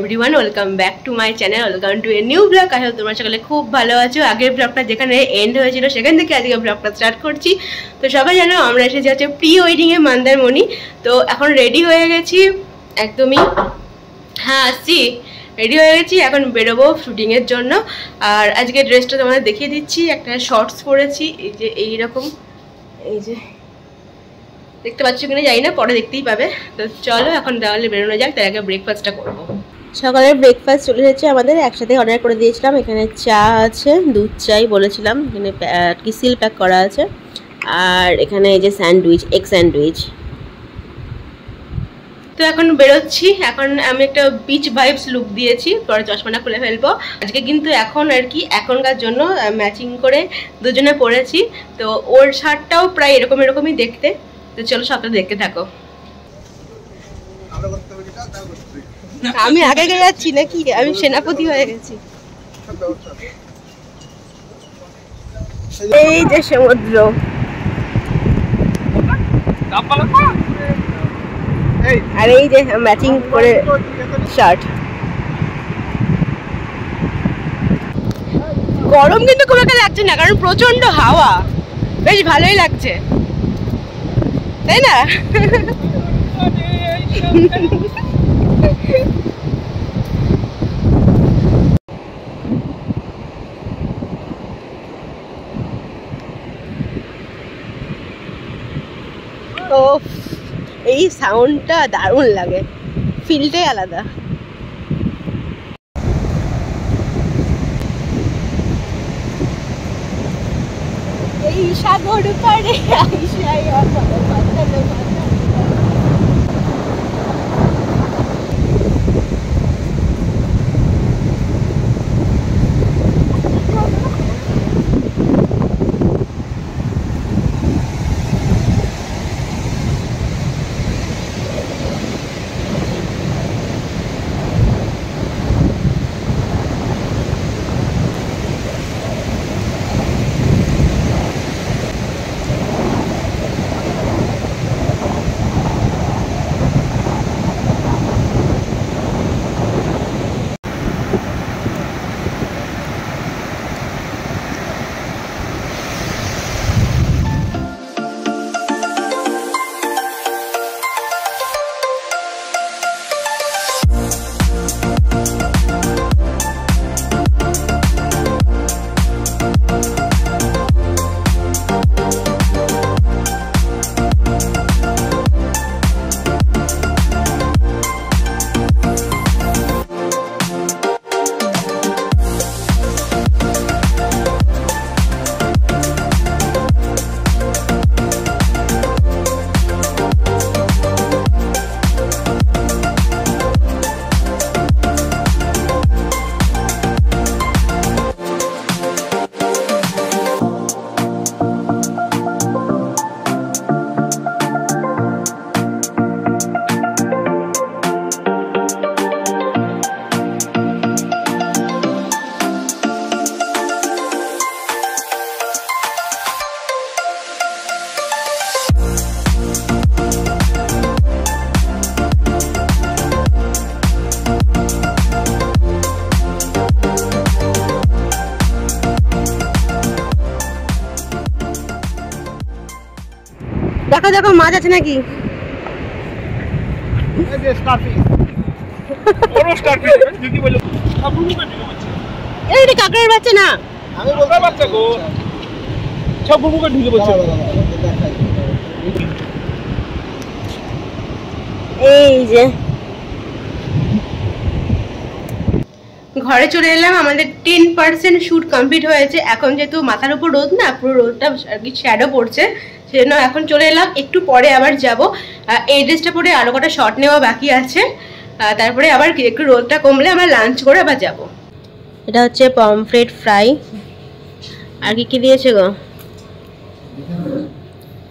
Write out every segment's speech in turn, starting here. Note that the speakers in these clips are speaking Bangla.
Everyone, welcome back to my channel, welcome to a new blog. আসলে তোমরা সকলে খুব ভালো আছো। আগের ব্লগটা যেখানে এন্ড হয়েছিল সেখান থেকে আজকে ব্লগটা স্টার্ট করছি। তো সবাই জানো আমরা এসেছি হচ্ছে প্রি ওয়েডিংয়ে মন্দারমণি। তো এখন রেডি হয়ে গেছি একদমই, হ্যাঁ আসছি, রেডি হয়ে গেছি, এখন বেরোবো শুটিংয়ের জন্য। আর আজকে ড্রেসটা তোমাদের দেখিয়ে দিচ্ছি, একটা শর্টস পরেছি, এই যে এইরকম, এই যে দেখতে পাচ্ছ কিনা জানি না, পরে দেখতেই পাবে। তো চলো এখন তাহলে বেরোনো যাক, তার আগে ব্রেকফাস্টটা করবো। সকালের ব্রেকফাস্ট চলে এসেছে আমাদের, একসাথে অর্ডার করে দিয়েছিলাম। এখানে চা আছে, দুধ চাই বলেছিলাম, এখানে কি সিল প্যাক করা আছে, আর এখানে এই যে স্যান্ডউইচ, এগ স্যান্ডউইচ। তো এখন বেরোচ্ছি, এখন আমি একটা বিচ ভাইবস লুক দিয়েছি, পরে চশমাটা খুলে ফেলবো। আজকে কিন্তু এখন আর কি এখনকার জন্য ম্যাচিং করে দুজনে পরেছি। তো ওর শার্টটাও প্রায় এরকমই দেখতে। তো চলো সবটা দেখতে থাকো। আমি আগে যাচ্ছি নাকি, আমি সেনাপতি হয়ে গেছি। এই যে সমুদ্র, আর এই যে ম্যাচিং করে শার্ট। গরম কিন্তু খুব একটা লাগছে না, কারণ প্রচন্ড হাওয়া, বেশ ভালোই লাগছে, তাই না? ও, এই সাউন্ডটা দারুণ লাগে, ফিলটাই আলাদা। এই সাগর পাড়ে আইসাই আমার মাতালো মাতালো। দেখো দেখো মাছ আছে নাকি? এটা কাঁকড়ার বাচ্চা না, এই যে ঘরে চলে এলাম। আমাদের 10% শুট কমপ্লিট হয়েছে। এখন যেহেতু মাথার উপর রোদ না, পুরো রোদটা আর কি শ্যাডো পড়ছে, সেজন্য এখন চলে এলাম। একটু পরে আবার যাব, এই ড্রেসটা পরে আরো কটা শট নেওয়া বাকি আছে, তারপরে আবার একটু রোদটা কমলে আমরা লাঞ্চ করে আবার যাব। এটা হচ্ছে পমফ্রেট ফ্রাই, আর কি কি দিয়েছে গো,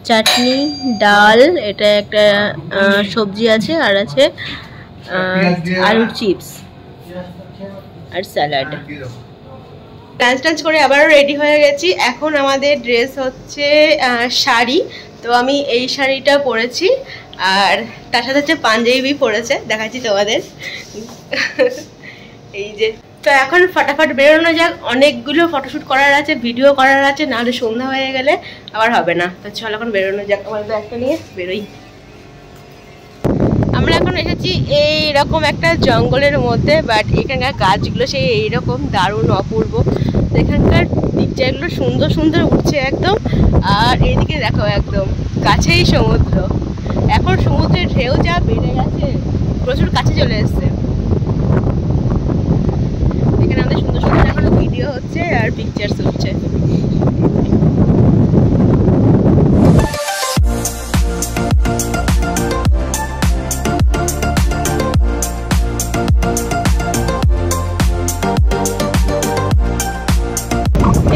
চাটনি, ডাল, এটা একটা সবজি আছে, আর আছে আলুর চিপস আর স্যালাড। ডান্স করে আবারও রেডি হয়ে গেছি। এখন আমাদের ড্রেস হচ্ছে শাড়ি। তো আমি এই শাড়িটা পরেছি, আর তার সাথে হচ্ছে পাঞ্জাবি পরেছে, দেখাচ্ছি তোমাদের। এই যে তো এখন ফটাফট বেরোনো যাক, অনেকগুলো ফটোশুট করার আছে, ভিডিও করার আছে, নাহলে সন্ধ্যা হয়ে গেলে আবার হবে না। তো চল এখন বেরোনো যাক, আমার ব্যাগটা নিয়ে বেরোই। আমরা এখন এসেছি এইরকম একটা জঙ্গলের মধ্যে, বাট এখানকার গাছগুলো সেই এইরকম দারুণ অপূর্ব, এখানকার পিকচারগুলো সুন্দর সুন্দর উঠছে একদম। আর এইদিকে দেখো একদম কাছেই সমুদ্র, এখন সমুদ্রের ঢেউ যা বেড়ে গেছে, প্রচুর কাছে চলে এসছে। এখানে আমাদের সুন্দর সুন্দর এখন ভিডিও হচ্ছে আর পিকচার্স উঠছে।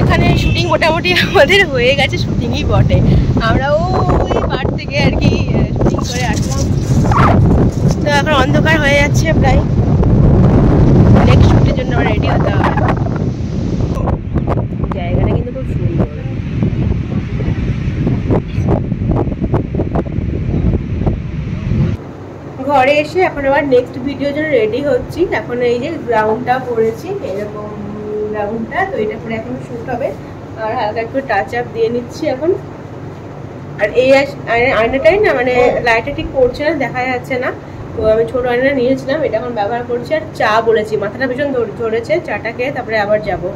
এখানে শুটিং মোটামুটি আমাদের হয়ে গেছে, শুটিংই বটে, আমরা ওই পার থেকে আর কি শুটিং করে আসলাম। তো এখন অন্ধকার হয়ে যাচ্ছে প্রায়, নেক্সট শুটের জন্য আমরা রেডি হতে হবে। জায়গাটা কিন্তু খুব সুন্দর। ঘরে এসে এখন আবার নেক্সট ভিডিওর জন্য রেডি হচ্ছি। এখন এই যে গ্রাউন্ডটা পরেছি, এরকম গ্রাউন্ডটা, তো এটা পরে এখন শুট হবে। আর হালকা একটু টাচ আপ দিয়ে নিচ্ছি এখন। আর এই আয়নাটাই না মানে লাইটটা ঠিক পড়ছে না, দেখা যাচ্ছে না, তো আমি ছোট আয়না নিয়েছিলাম, এটা এখন ব্যবহার করছি। আর চা বলেছি, মাথাটা ভীষণ ধরেছে, চাটা খেয়ে তারপরে আবার যাবো।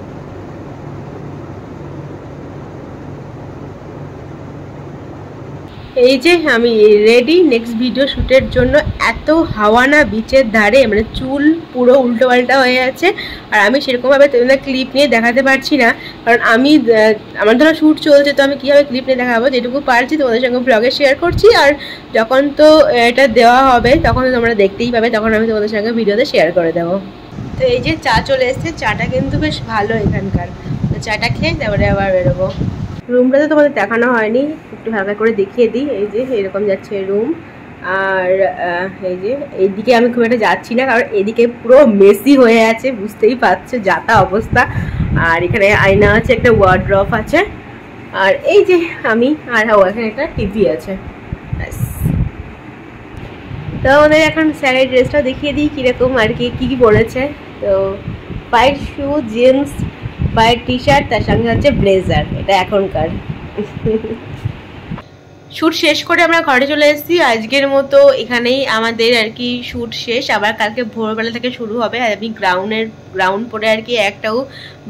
এই যে আমি রেডি নেক্সট ভিডিও শ্যুটের জন্য। এত হাওয়া না বিচের ধারে, মানে চুল পুরো উল্টো পাল্টা হয়ে আছে। আর আমি সেরকমভাবে তোমাদের ক্লিপ নিয়ে দেখাতে পারছি না, কারণ আমার ধরো শ্যুট চলছে, তো আমি কীভাবে ক্লিপ নিয়ে দেখাবো, যেটুকু পারছি তোমাদের সঙ্গে ব্লগে শেয়ার করছি। আর যখন তো এটা দেওয়া হবে তখন তোমরা দেখতেই পাবে, তখন আমি তোমাদের সঙ্গে ভিডিওতে শেয়ার করে দেবো। তো এই যে চা চলে এসছে, চাটা কিন্তু বেশ ভালো এখানকার, চাটা খেয়ে তারপরে আবার বেরোবো। রুমটা তো তোমাদের দেখানো হয়নি, একটু হালকা করে দেখিয়ে দিই। এই যে এরকম যাচ্ছে রুম। আর এই যে এইদিকে আমি খুব একটা যাচ্ছি না, কারণ এদিকে পুরো মেসি হয়ে আছে, বুঝতেই পারছো যাতা অবস্থা। আর এখানে আয়না আছে, একটা ওয়ার্ড্রপ আছে, আর এই যে আমি, আর এখানে একটা টিভি আছে। তো আমাদের এখন স্যারের ড্রেসটা দেখিয়ে দিই কীরকম আর কি কী পরেছে। তো হোয়াইট শু, জিন্স, হোয়াইট টি শার্ট, তার সঙ্গে হচ্ছে ব্লেজার, এটা এখনকার। শ্যুট শেষ করে আমরা ঘরে চলে এসেছি। আজকের মতো এখানেই আমাদের আর কি শ্যুট শেষ, আবার কালকে ভোরবেলা থেকে শুরু হবে। আর আমি গ্রাউন্ড পরে আর কি একটাও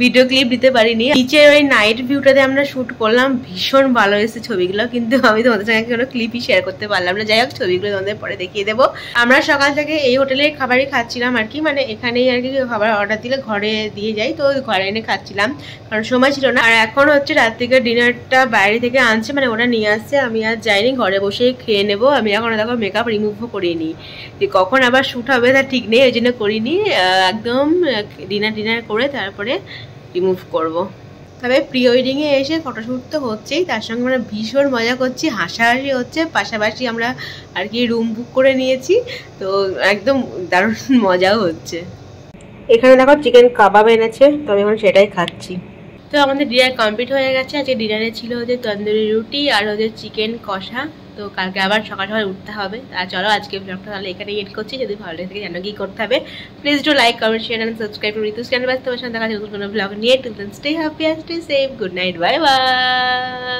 ভিডিও ক্লিপ দিতে পারিনি। নিচের ওই নাইট ভিউটাতে আমরা শ্যুট করলাম, ভীষণ ভালো এসেছে ছবিগুলো, কিন্তু আমি তোমাদের সঙ্গে কোনো ক্লিপই শেয়ার করতে পারলাম না। যাই হোক, ছবিগুলো তোমাদের পরে দেখিয়ে দেবো। আমরা সকাল থেকে এই হোটেলের খাবারই খাচ্ছিলাম আর কি, মানে এখানেই আর কি খাবার অর্ডার দিলে ঘরে দিয়ে যাই, তো ঘরে এনে খাচ্ছিলাম, কারণ সময় ছিল না। আর এখন হচ্ছে রাত থেকে ডিনারটা বাইরে থেকে আনছে, মানে ওরা নিয়ে আসছে, আমি আর যাইনি, ঘরে বসেই খেয়ে নেবো। আমি এখন দেখো মেকআপ রিমুভও করিনি, যে কখন আবার শ্যুট হবে তা ঠিক নেই, ওই জন্য করিনি। একদম ডিনার করে তারপরে রিমুভ করব। তবে প্রি ওয়েডিংয়ে এসে ফটোশ্যুট তো হচ্ছেই, তার সঙ্গে আমরা ভীষণ মজা করছি, হাসাহাসি হচ্ছে, পাশাপাশি আমরা আর কি রুম বুক করে নিয়েছি, তো একদম দারুণ মজাও হচ্ছে। এখানে দেখো চিকেন কাবাব এনেছে, তো আমি এখন সেটাই খাচ্ছি। তো আমাদের ডিনার কমপ্লিট হয়ে গেছে। আজকে ডিনারে ছিল হচ্ছে তন্দুরি রুটি আর হচ্ছে চিকেন কষা। তো কালকে আবার সকাল সকাল উঠতে হবে। আর চলো আজকে ব্লগটা তাহলে এখানে এড করছি। যদি ভালো লাগে থাকে জানো কি করতে হবে, please do like, comment, share and subscribe to Ritu's channel. তোমার সাথে দেখা যাচ্ছে নতুন কোনো ব্লগ নিয়ে। Till then stay happy and stay safe. Good night, bye by.